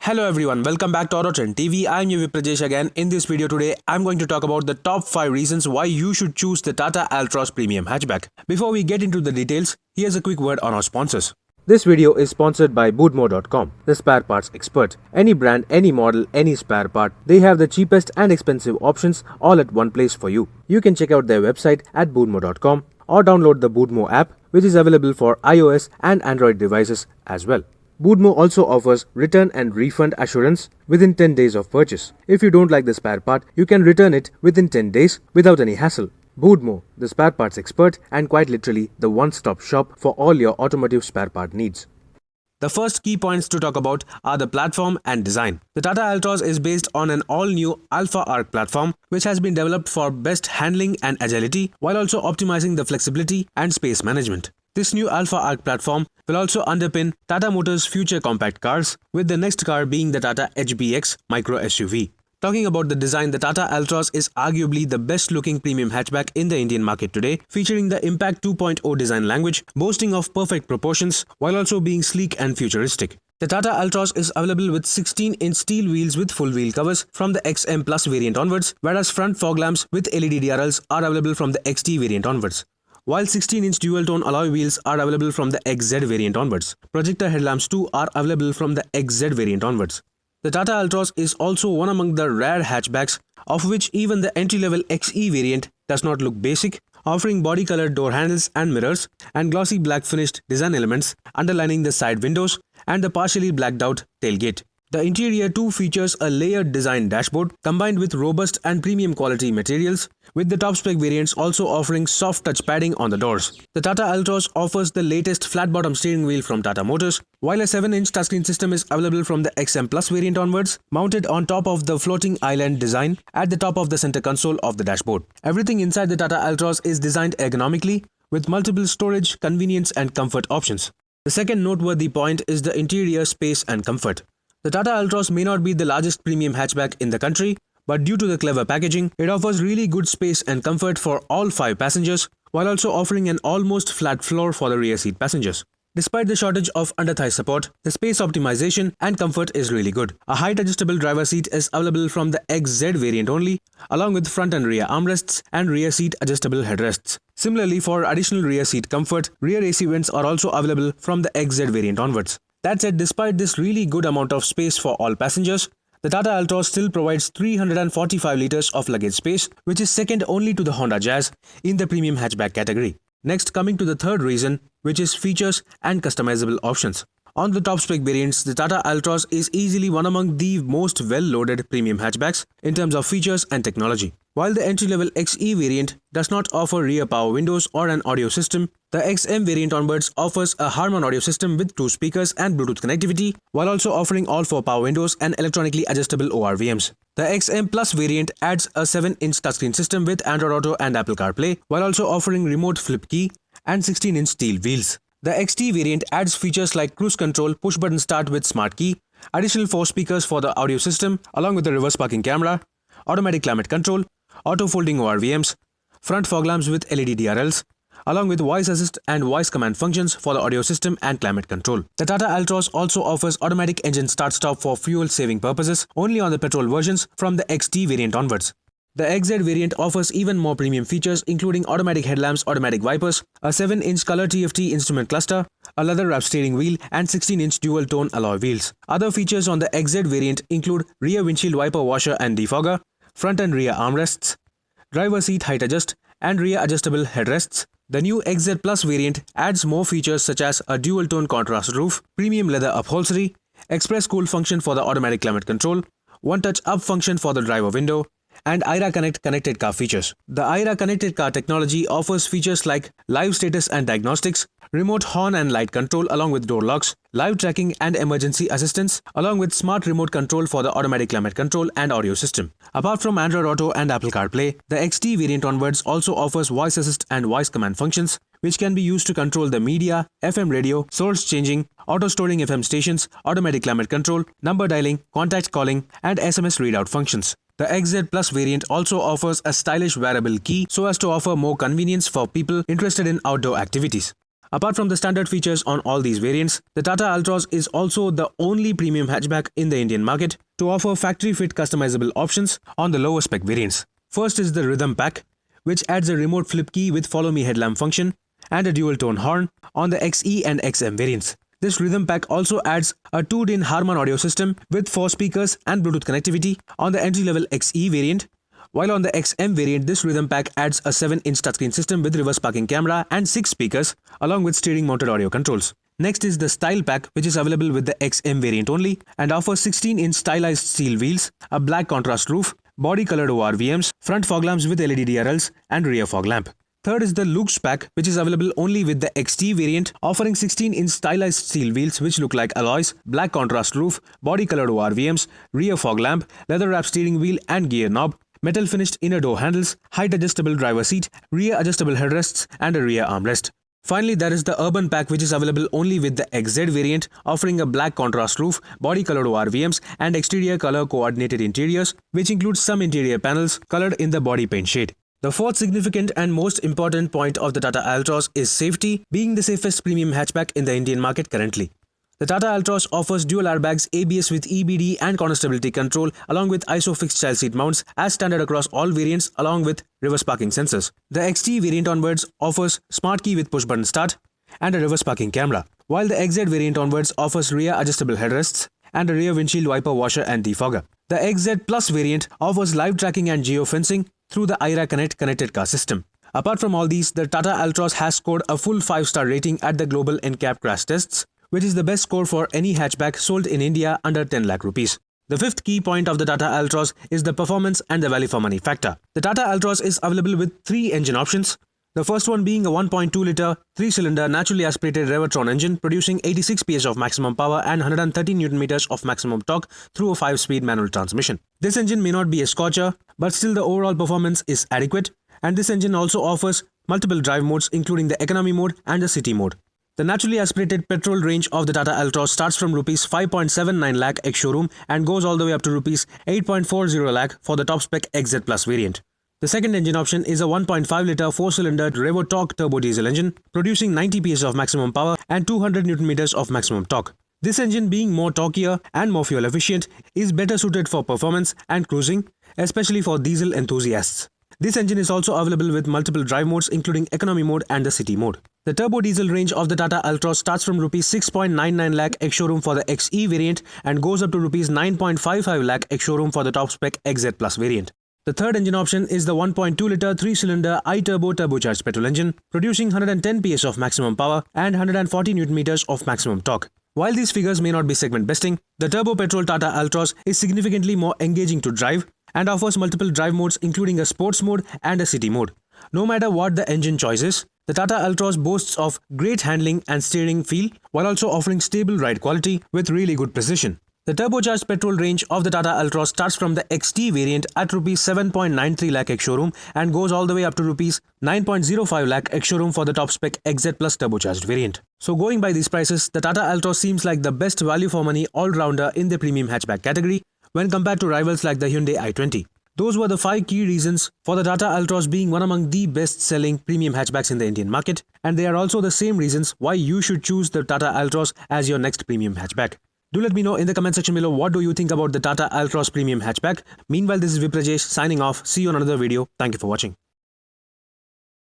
Hello everyone, welcome back to AutoTrend TV. I'm UV Prajesh again. In this video today, I'm going to talk about the top 5 reasons why you should choose the Tata Altroz Premium Hatchback. Before we get into the details, here's a quick word on our sponsors. This video is sponsored by Boodmo.com, the spare parts expert. Any brand, any model, any spare part, they have the cheapest and expensive options all at one place for you. You can check out their website at Boodmo.com or download the Boodmo app, which is available for iOS and Android devices as well. Boodmo also offers return and refund assurance within 10 days of purchase. If you don't like the spare part, you can return it within 10 days without any hassle. Boodmo, the spare parts expert and quite literally the one-stop shop for all your automotive spare part needs. The first key points to talk about are the platform and design. The Tata Altroz is based on an all-new Alpha Arc platform which has been developed for best handling and agility while also optimizing the flexibility and space management. This new Alpha Arc platform will also underpin Tata Motors' future compact cars, with the next car being the Tata HBX micro SUV. Talking about the design, the Tata Altroz is arguably the best looking premium hatchback in the Indian market today, featuring the Impact 2.0 design language, boasting of perfect proportions while also being sleek and futuristic. The Tata Altroz is available with 16-inch steel wheels with full wheel covers from the XM Plus variant onwards, whereas front fog lamps with LED DRLs are available from the XT variant onwards. While 16-inch dual-tone alloy wheels are available from the XZ variant onwards. Projector headlamps too are available from the XZ variant onwards. The Tata Altroz is also one among the rare hatchbacks of which even the entry-level XE variant does not look basic, offering body-colored door handles and mirrors and glossy black finished design elements underlining the side windows and the partially blacked out tailgate. The interior too features a layered design dashboard combined with robust and premium quality materials, with the top spec variants also offering soft touch padding on the doors. The Tata Altroz offers the latest flat bottom steering wheel from Tata Motors, while a 7-inch touchscreen system is available from the XM Plus variant onwards, mounted on top of the floating island design at the top of the center console of the dashboard. Everything inside the Tata Altroz is designed ergonomically with multiple storage, convenience and comfort options. The second noteworthy point is the interior space and comfort. The Tata Altroz may not be the largest premium hatchback in the country, but due to the clever packaging, it offers really good space and comfort for all 5 passengers, while also offering an almost flat floor for the rear seat passengers. Despite the shortage of under-thigh support, the space optimization and comfort is really good. A height adjustable driver seat is available from the XZ variant only, along with front and rear armrests and rear seat adjustable headrests. Similarly, for additional rear seat comfort, rear AC vents are also available from the XZ variant onwards. That said, despite this really good amount of space for all passengers, the Tata Altroz still provides 345 litres of luggage space, which is second only to the Honda Jazz in the premium hatchback category. Next, coming to the third reason, which is features and customizable options. On the top spec variants, the Tata Altroz is easily one among the most well-loaded premium hatchbacks in terms of features and technology. While the entry-level XE variant does not offer rear power windows or an audio system, the XM variant onwards offers a Harman audio system with 2 speakers and Bluetooth connectivity, while also offering all 4 power windows and electronically adjustable ORVMs. The XM Plus variant adds a 7-inch touchscreen system with Android Auto and Apple CarPlay, while also offering remote flip key and 16-inch steel wheels. The XT variant adds features like cruise control, push-button start with smart key, additional 4 speakers for the audio system along with the reverse parking camera, automatic climate control, auto-folding ORVMs, front fog lamps with LED DRLs, along with voice assist and voice command functions for the audio system and climate control. The Tata Altroz also offers automatic engine start-stop for fuel-saving purposes only on the petrol versions from the XT variant onwards. The XZ variant offers even more premium features including automatic headlamps, automatic wipers, a 7-inch color TFT instrument cluster, a leather-wrapped steering wheel and 16-inch dual-tone alloy wheels. Other features on the XZ variant include rear windshield wiper washer and defogger, front and rear armrests, driver seat height adjust and rear adjustable headrests. The new XZ Plus variant adds more features such as a dual-tone contrast roof, premium leather upholstery, express cool function for the automatic climate control, one-touch up function for the driver window, and Aira Connect connected car features. The Aira connected car technology offers features like live status and diagnostics, remote horn and light control along with door locks, live tracking and emergency assistance, along with smart remote control for the automatic climate control and audio system. Apart from Android Auto and Apple CarPlay, the XT variant onwards also offers voice assist and voice command functions, which can be used to control the media, FM radio, source changing, auto-storing FM stations, automatic climate control, number dialing, contact calling, and SMS readout functions. The XZ Plus variant also offers a stylish wearable key so as to offer more convenience for people interested in outdoor activities. Apart from the standard features on all these variants, the Tata Altroz is also the only premium hatchback in the Indian market to offer factory-fit customizable options on the lower spec variants. First is the Rhythm Pack, which adds a remote flip key with follow me headlamp function and a dual tone horn on the XE and XM variants. This Rhythm Pack also adds a 2-DIN Harman audio system with 4 speakers and Bluetooth connectivity on the entry-level XE variant, while on the XM variant this Rhythm Pack adds a 7-inch touchscreen system with reverse parking camera and 6 speakers along with steering mounted audio controls. Next is the Style Pack, which is available with the XM variant only and offers 16-inch stylized steel wheels, a black contrast roof, body colored ORVMs, front fog lamps with LED DRLs and rear fog lamp. Third is the Luxe Pack, which is available only with the XT variant, offering 16-inch stylized steel wheels which look like alloys, black contrast roof, body colored ORVMs, rear fog lamp, leather wrapped steering wheel and gear knob, metal finished inner door handles, height adjustable driver seat, rear adjustable headrests and a rear armrest. Finally, there is the Urban Pack, which is available only with the XZ variant, offering a black contrast roof, body colored ORVMs and exterior color coordinated interiors, which includes some interior panels colored in the body paint shade. The fourth significant and most important point of the Tata Altroz is safety, being the safest premium hatchback in the Indian market currently. The Tata Altroz offers dual airbags, ABS with EBD and corner stability control along with ISOFIX child seat mounts as standard across all variants along with reverse parking sensors. The XT variant onwards offers smart key with push button start and a reverse parking camera, while the XZ variant onwards offers rear adjustable headrests and a rear windshield wiper washer and defogger. The XZ Plus variant offers live tracking and geofencing through the IRA Connect connected car system. Apart from all these, the Tata Altroz has scored a full 5-star rating at the global NCAP crash tests, which is the best score for any hatchback sold in India under 10 lakh rupees. The fifth key point of the Tata Altroz is the performance and the value for money factor. The Tata Altroz is available with 3 engine options. The first one being a 1.2-litre 3-cylinder naturally aspirated Revertron engine producing 86 PS of maximum power and 130 Nm of maximum torque through a 5-speed manual transmission. This engine may not be a scorcher, but still the overall performance is adequate, and this engine also offers multiple drive modes including the economy mode and the city mode. The naturally aspirated petrol range of the Tata Altroz starts from Rs 5.79 lakh ex-showroom and goes all the way up to Rs 8.40 lakh for the top spec XZ Plus variant. The second engine option is a 1.5-litre 4-cylinder Revotorque turbo diesel engine producing 90 PS of maximum power and 200 Nm of maximum torque. This engine, being more torquier and more fuel efficient, is better suited for performance and cruising, especially for diesel enthusiasts. This engine is also available with multiple drive modes including economy mode and the city mode. The turbo diesel range of the Tata Altroz starts from Rs 6.99 lakh ex-showroom for the XE variant and goes up to Rs 9.55 lakh ex-showroom for the top spec XZ Plus variant. The third engine option is the 1.2-litre 3-cylinder iTurbo turbocharged petrol engine producing 110 PS of maximum power and 140 Nm of maximum torque. While these figures may not be segment besting, the turbo petrol Tata Altroz is significantly more engaging to drive and offers multiple drive modes including a sports mode and a city mode. No matter what the engine choice is, the Tata Altroz boasts of great handling and steering feel while also offering stable ride quality with really good precision. The turbocharged petrol range of the Tata Altroz starts from the XT variant at Rs 7.93 lakh ex-showroom and goes all the way up to Rs 9.05 lakh ex-showroom for the top spec XZ Plus turbocharged variant. So going by these prices, the Tata Altroz seems like the best value for money all-rounder in the premium hatchback category when compared to rivals like the Hyundai i20. Those were the 5 key reasons for the Tata Altroz being one among the best-selling premium hatchbacks in the Indian market, and they are also the same reasons why you should choose the Tata Altroz as your next premium hatchback. Do let me know in the comment section below what do you think about the Tata Altroz premium hatchback. Meanwhile, this is Viprajesh signing off. See you on another video. Thank you for watching.